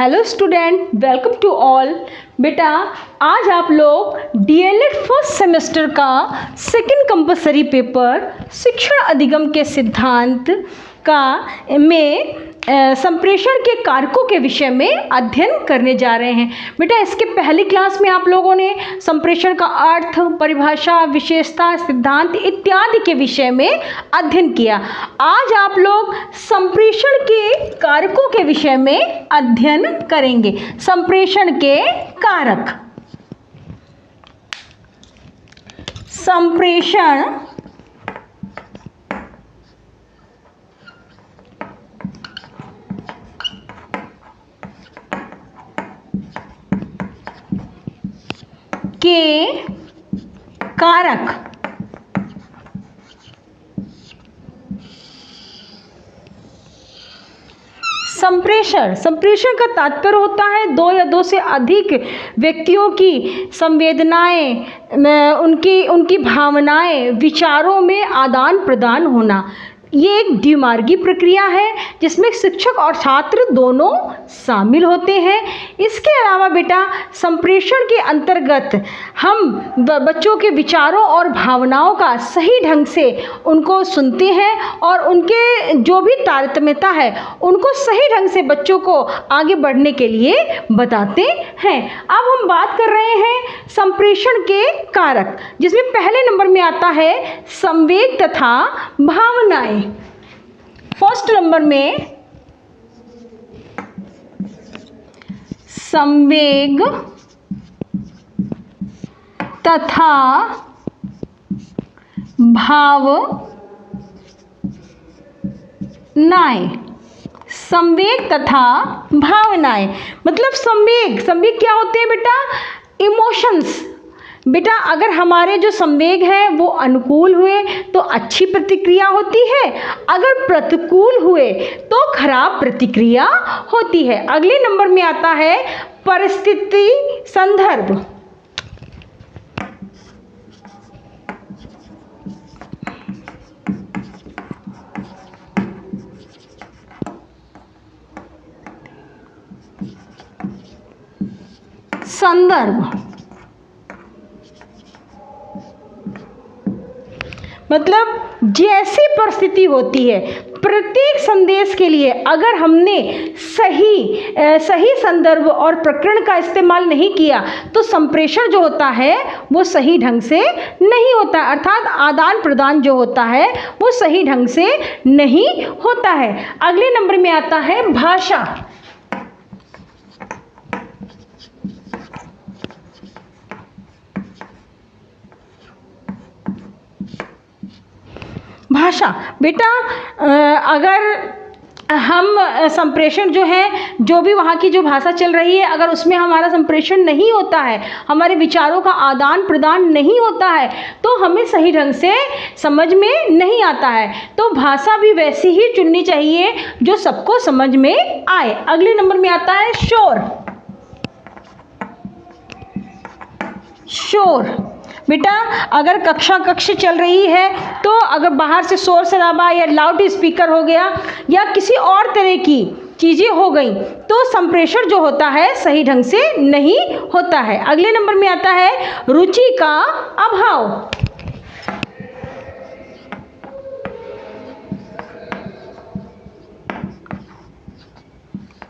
Hello student, welcome to all. बेटा आज आप लोग डीएलएड फर्स्ट सेमेस्टर का सेकंड कंपलसरी पेपर शिक्षण अधिगम के सिद्धांत का में संप्रेषण के कारकों के विषय में अध्ययन करने जा रहे हैं। बेटा इसके पहली क्लास में आप लोगों ने संप्रेषण का अर्थ, परिभाषा, विशेषता, सिद्धांत इत्यादि के विषय में अध्ययन किया। आज आप लोग संप्रेषण के कारकों के विषय में अध्ययन करेंगे। संप्रेषण के कारक। संप्रेषण के कारक। संप्रेषण का तात्पर्य होता है दो या दो से अधिक व्यक्तियों की संवेदनाएं, उनकी भावनाएं, विचारों में आदान प्रदान होना। ये एक द्विमार्गी प्रक्रिया है जिसमें शिक्षक और छात्र दोनों शामिल होते हैं। इसके अलावा बेटा संप्रेषण के अंतर्गत हम बच्चों के विचारों और भावनाओं का सही ढंग से उनको सुनते हैं और उनके जो भी तारतम्यता है उनको सही ढंग से बच्चों को आगे बढ़ने के लिए बताते हैं। अब हम बात कर रहे हैं संप्रेषण के कारक, जिसमें पहले नंबर में आता है संवेग तथा भावनाएं। फर्स्ट नंबर में संवेग तथा भावनाएं। संवेग तथा भावनाएं मतलब संवेग क्या होते हैं बेटा? इमोशंस। बेटा अगर हमारे जो संवेग हैं वो अनुकूल हुए तो अच्छी प्रतिक्रिया होती है, अगर प्रतिकूल हुए तो खराब प्रतिक्रिया होती है। अगले नंबर में आता है परिस्थिति संदर्भ। संदर्भ मतलब जैसी परिस्थिति होती है, प्रत्येक संदेश के लिए अगर हमने सही संदर्भ और प्रकरण का इस्तेमाल नहीं किया तो संप्रेषण जो होता है वो सही ढंग से नहीं होता, अर्थात आदान प्रदान जो होता है वो सही ढंग से नहीं होता है। अगले नंबर में आता है भाषा। भाषा बेटा अगर हम संप्रेषण जो है, जो भी वहाँ की जो भाषा चल रही है, अगर उसमें हमारा संप्रेषण नहीं होता है, हमारे विचारों का आदान प्रदान नहीं होता है तो हमें सही ढंग से समझ में नहीं आता है। तो भाषा भी वैसी ही चुननी चाहिए जो सबको समझ में आए। अगले नंबर में आता है शोर। बेटा अगर कक्ष चल रही है तो अगर बाहर से शोर शराबा या लाउड स्पीकर हो गया या किसी और तरह की चीज़ें हो गई तो संप्रेषण जो होता है सही ढंग से नहीं होता है। अगले नंबर में आता है रुचि का अभाव।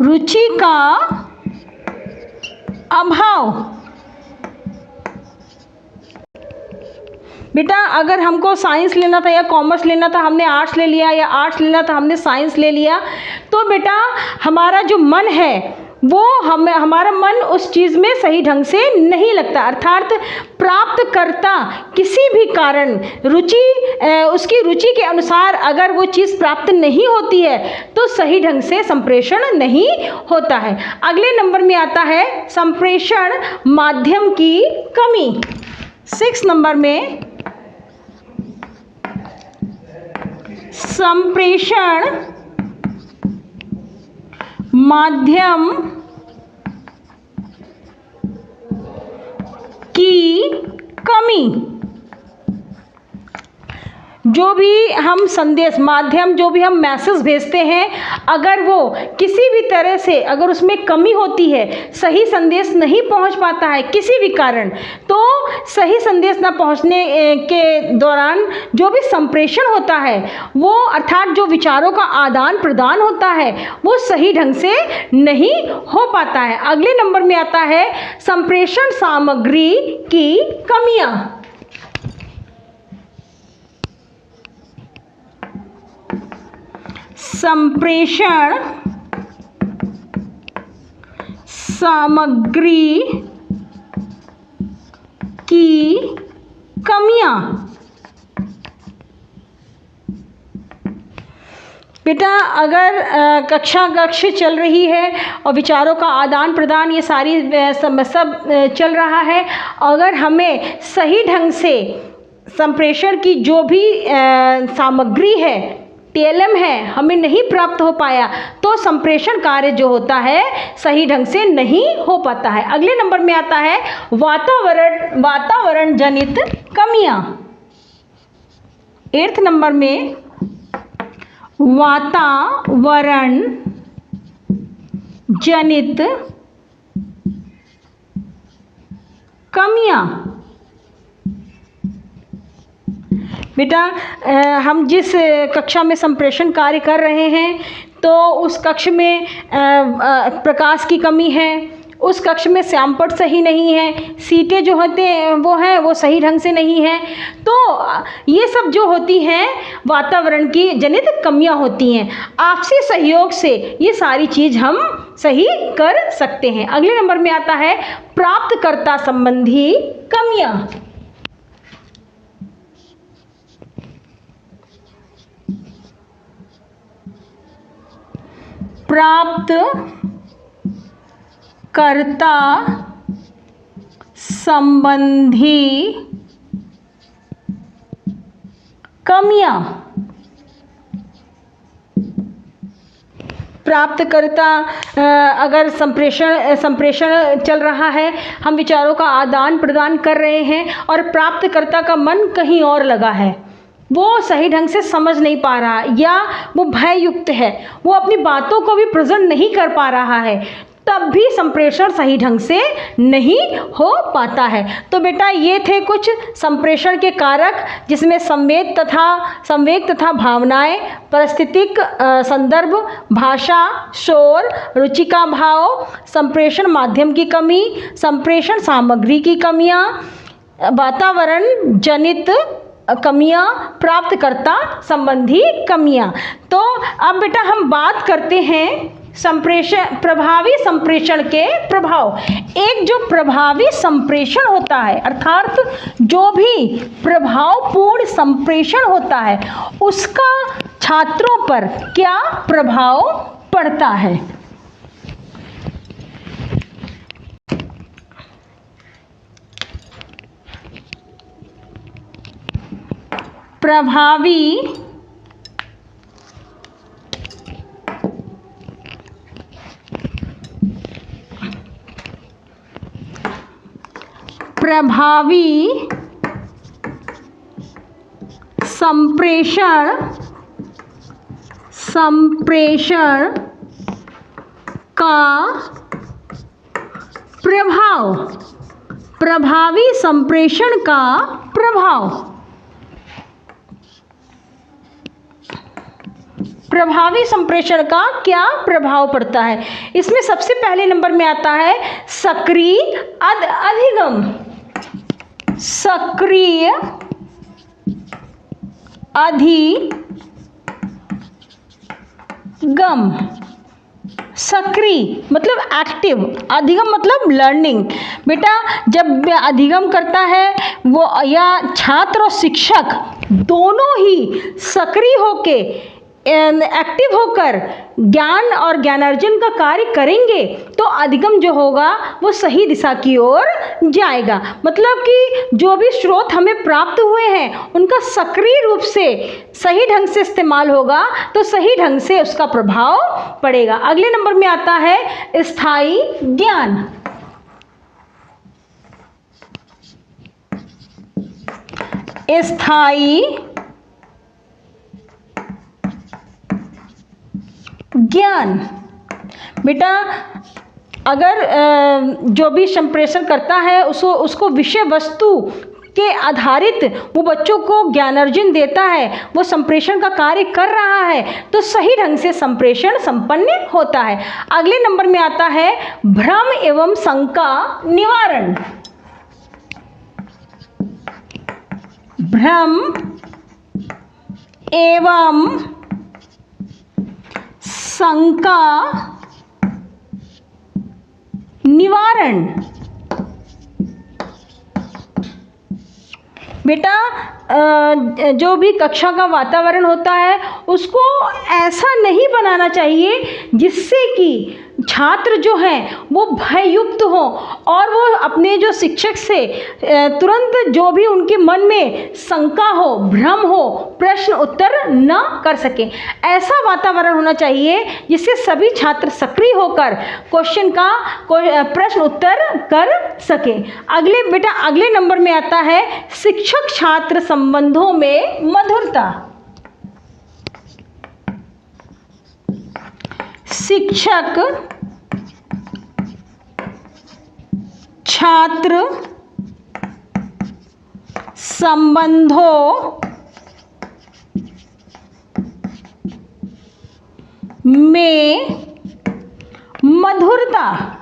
रुचि का अभाव बेटा अगर हमको साइंस लेना था या कॉमर्स लेना था, हमने आर्ट्स ले लिया, या आर्ट्स लेना था हमने साइंस ले लिया, तो बेटा हमारा जो मन है वो हमारा मन उस चीज़ में सही ढंग से नहीं लगता, अर्थात प्राप्तकर्ता किसी भी कारण उसकी रुचि के अनुसार अगर वो चीज़ प्राप्त नहीं होती है तो सही ढंग से संप्रेषण नहीं होता है। अगले नंबर में आता है संप्रेषण माध्यम की कमी। 6 नंबर में संप्रेषण माध्यम की कमी। जो भी हम संदेश माध्यम, जो भी हम मैसेज भेजते हैं, अगर वो किसी भी तरह से अगर उसमें कमी होती है, सही संदेश नहीं पहुंच पाता है किसी भी कारण, तो सही संदेश ना पहुंचने के दौरान जो भी संप्रेषण होता है वो, अर्थात जो विचारों का आदान प्रदान होता है, वो सही ढंग से नहीं हो पाता है। अगले नंबर में आता है संप्रेषण सामग्री की कमियां। संप्रेषण सामग्री की कमियां। बेटा अगर कक्ष चल रही है और विचारों का आदान प्रदान ये सारी सब चल रहा है, अगर हमें सही ढंग से संप्रेषण की जो भी सामग्री है, टीएलएम है, हमें नहीं प्राप्त हो पाया, तो संप्रेषण कार्य जो होता है सही ढंग से नहीं हो पाता है। अगले नंबर में आता है वातावरण जनित कमियां। 8th नंबर में वातावरण जनित कमियां। बेटा हम जिस कक्षा में संप्रेषण कार्य कर रहे हैं, तो उस कक्ष में प्रकाश की कमी है, उस कक्ष में श्यामपट्ट सही नहीं है, सीटें जो होते हैं वो सही ढंग से नहीं है, तो ये सब जो होती हैं वातावरण की जनित कमियां होती हैं। आपसी सहयोग से ये सारी चीज़ हम सही कर सकते हैं। अगले नंबर में आता है प्राप्तकर्ता संबंधी कमियां। प्राप्तकर्ता संबंधी कमियां। प्राप्तकर्ता अगर संप्रेषण चल रहा है, हम विचारों का आदान प्रदान कर रहे हैं और प्राप्तकर्ता का मन कहीं और लगा है, वो सही ढंग से समझ नहीं पा रहा, या वो भययुक्त है, वो अपनी बातों को भी प्रेजेंट नहीं कर पा रहा है, तब भी संप्रेषण सही ढंग से नहीं हो पाता है। तो बेटा ये थे कुछ संप्रेषण के कारक, जिसमें संवेग तथा भावनाएं, परिस्थितिक संदर्भ, भाषा, शोर, रुचि का भाव, संप्रेषण माध्यम की कमी, संप्रेषण सामग्री की कमियां, वातावरण जनित कमियां, प्राप्तकर्ता संबंधी कमियां। तो अब बेटा हम बात करते हैं प्रभावी संप्रेषण के प्रभाव। एक जो प्रभावी संप्रेषण होता है, अर्थात जो भी प्रभावपूर्ण संप्रेषण होता है, उसका छात्रों पर क्या प्रभाव पड़ता है। प्रभावी संप्रेषण का प्रभाव। प्रभावी संप्रेषण का प्रभाव। प्रभावी संप्रेषण का क्या प्रभाव पड़ता है। इसमें सबसे पहले नंबर में आता है सक्रिय अधिगम। सक्रिय अधिगम। सक्रिय मतलब एक्टिव, अधिगम मतलब लर्निंग। बेटा जब अधिगम करता है वो, या छात्र और शिक्षक दोनों ही सक्रिय होके, एक्टिव होकर ज्ञान और ज्ञानार्जन का कार्य करेंगे, तो अधिगम जो होगा वो सही दिशा की ओर जाएगा। मतलब कि जो भी स्रोत हमें प्राप्त हुए हैं उनका सक्रिय रूप से सही ढंग से इस्तेमाल होगा, तो सही ढंग से उसका प्रभाव पड़ेगा। अगले नंबर में आता है स्थायी ज्ञान। स्थायी ज्ञान। बेटा अगर जो भी संप्रेषण करता है उसको विषय वस्तु के आधारित वो बच्चों को ज्ञानार्जन देता है, वो संप्रेषण का कार्य कर रहा है, तो सही ढंग से संप्रेषण संपन्न होता है। अगले नंबर में आता है भ्रम एवं शंका निवारण। भ्रम एवं शंका निवारण। बेटा जो भी कक्षा का वातावरण होता है उसको ऐसा नहीं बनाना चाहिए जिससे कि छात्र जो हैं वो भययुक्त हो और वो अपने जो शिक्षक से तुरंत जो भी उनके मन में शंका हो, भ्रम हो, प्रश्न उत्तर न कर सकें। ऐसा वातावरण होना चाहिए जिससे सभी छात्र सक्रिय होकर क्वेश्चन का प्रश्न उत्तर कर सकें। अगले नंबर में आता है शिक्षक छात्र संबंधों में मधुरता। शिक्षक छात्र संबंधों में मधुरता।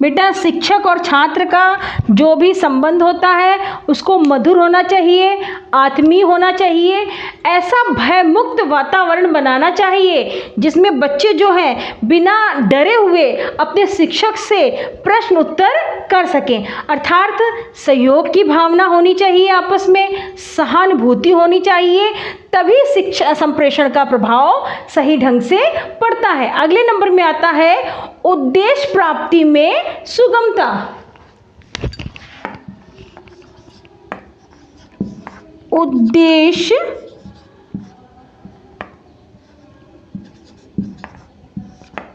बेटा शिक्षक और छात्र का जो भी संबंध होता है उसको मधुर होना चाहिए, आत्मीय होना चाहिए। ऐसा भयमुक्त वातावरण बनाना चाहिए जिसमें बच्चे जो हैं बिना डरे हुए अपने शिक्षक से प्रश्न उत्तर कर सकें। अर्थात सहयोग की भावना होनी चाहिए, आपस में सहानुभूति होनी चाहिए, तभी शिक्षा संप्रेषण का प्रभाव सही ढंग से पड़ता है। अगले नंबर में आता है उद्देश्य प्राप्ति में सुगमता। उद्देश्य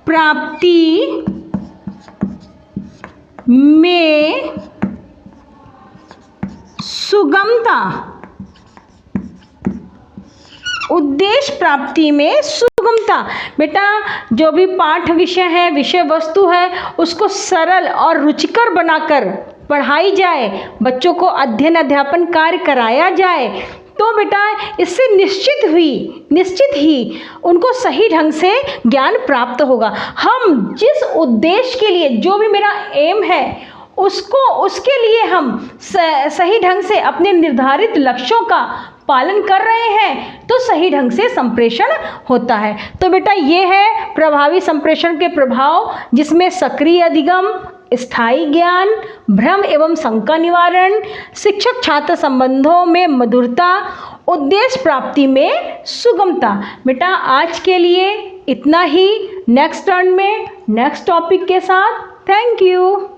प्राप्ति में सुगमता। उद्देश्य प्राप्ति में सुगमता। बेटा जो भी पाठ विषय है, विषय वस्तु है, उसको सरल और रुचिकर बनाकर पढ़ाई जाए, बच्चों को अध्ययन अध्यापन कार्य कराया जाए, तो बेटा इससे निश्चित ही उनको सही ढंग से ज्ञान प्राप्त होगा। हम जिस उद्देश्य के लिए, जो भी मेरा एम है, उसके लिए हम सही ढंग से अपने निर्धारित लक्ष्यों का पालन कर रहे हैं तो सही ढंग से संप्रेषण होता है। तो बेटा ये है प्रभावी संप्रेषण के प्रभाव, जिसमें सक्रिय अधिगम, स्थायी ज्ञान, भ्रम एवं शंका निवारण, शिक्षक छात्र संबंधों में मधुरता, उद्देश्य प्राप्ति में सुगमता। बेटा आज के लिए इतना ही। नेक्स्ट टर्न में नेक्स्ट टॉपिक के साथ। Thank you.